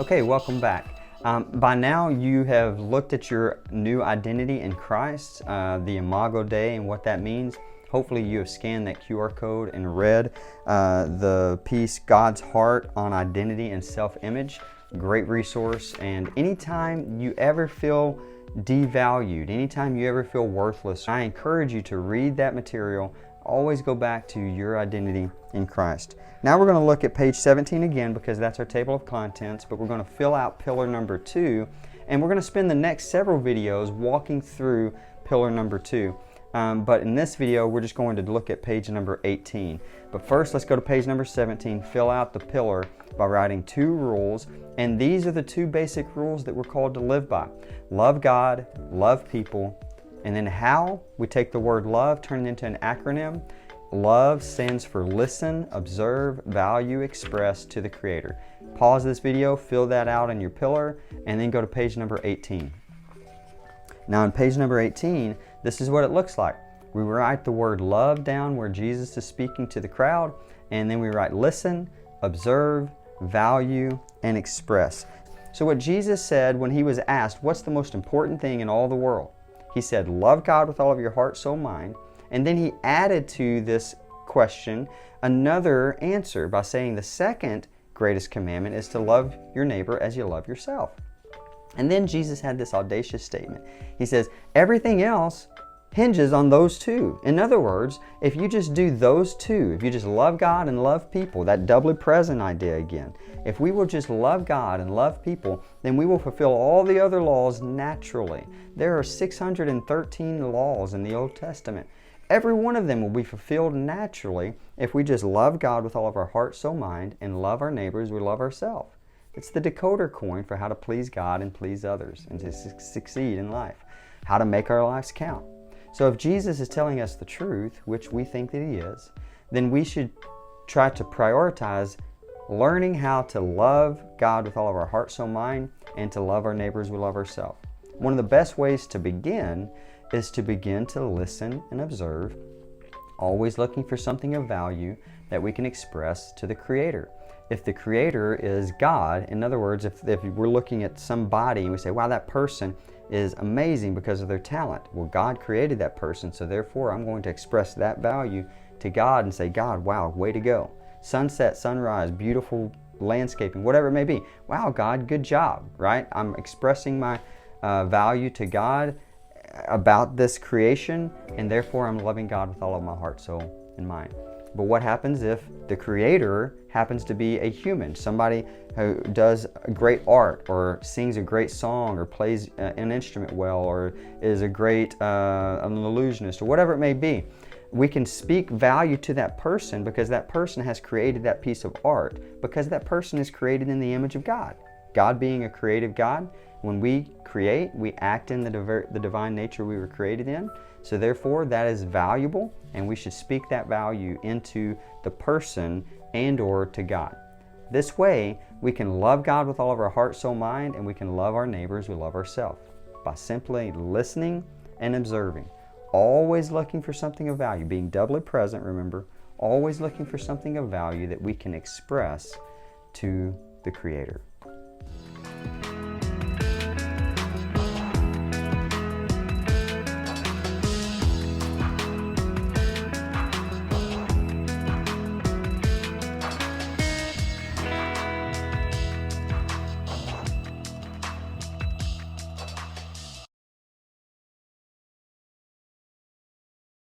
Okay, welcome back. By now you have looked at your new identity in Christ, the Imago Dei and what that means. Hopefully you have scanned that QR code and read the piece God's Heart on Identity and Self-Image. Great resource, and anytime you ever feel devalued, anytime you ever feel worthless, I encourage you to read that material. Always go back to your identity in Christ. Now we're going to look at page 17 again because that's our table of contents, but we're going to fill out pillar number 2, and we're going to spend the next several videos walking through pillar number 2. But in this video, we're just going to look at page number 18. But first, let's go to page number 17, fill out the pillar by writing 2 rules, and these are the 2 basic rules that we're called to live by. Love God, love people. And then how? We take the word love, turn it into an acronym. Love stands for listen, observe, value, express to the Creator. Pause this video, fill that out in your pillar, and then go to page number 18. Now on page number 18, this is what it looks like. We write the word love down where Jesus is speaking to the crowd, and then we write listen, observe, value, and express. So what Jesus said when he was asked, what's the most important thing in all the world? He said, love God with all of your heart, soul, mind. And then he added to this question another answer by saying the second greatest commandment is to love your neighbor as you love yourself. And then Jesus had this audacious statement. He says, everything else hinges on those 2. In other words, if you just do those 2, if you just love God and love people, that doubly present idea again, if we will just love God and love people, then we will fulfill all the other laws naturally. There are 613 laws in the Old Testament. Every one of them will be fulfilled naturally if we just love God with all of our heart, soul, mind, and love our neighbors, we love ourselves. It's the decoder coin for how to please God and please others and to succeed in life, how to make our lives count. So if Jesus is telling us the truth, which we think that he is, then we should try to prioritize learning how to love God with all of our heart, soul, mind, and to love our neighbors we love ourselves. One of the best ways to begin is to begin to listen and observe, always looking for something of value that we can express to the Creator. If the Creator is God, in other words, if we're looking at somebody and we say, wow, that person is amazing because of their talent. Well, God created that person, so therefore I'm going to express that value to God and say, God, wow, way to go. Sunset, sunrise, beautiful landscaping, whatever it may be. Wow, God, good job, right? I'm expressing my value to God about this creation, and therefore I'm loving God with all of my heart, soul, and mind. But what happens if the Creator happens to be a human, somebody who does great art or sings a great song or plays an instrument well or is a great an illusionist or whatever it may be? We can speak value to that person because that person has created that piece of art, because that person is created in the image of God. God being a creative God, when we create, we act in the divine nature we were created in. So therefore, that is valuable, and we should speak that value into the person and or to God. This way, we can love God with all of our heart, soul, mind, and we can love our neighbors we love ourselves by simply listening and observing. Always looking for something of value, being doubly present, remember, always looking for something of value that we can express to the Creator.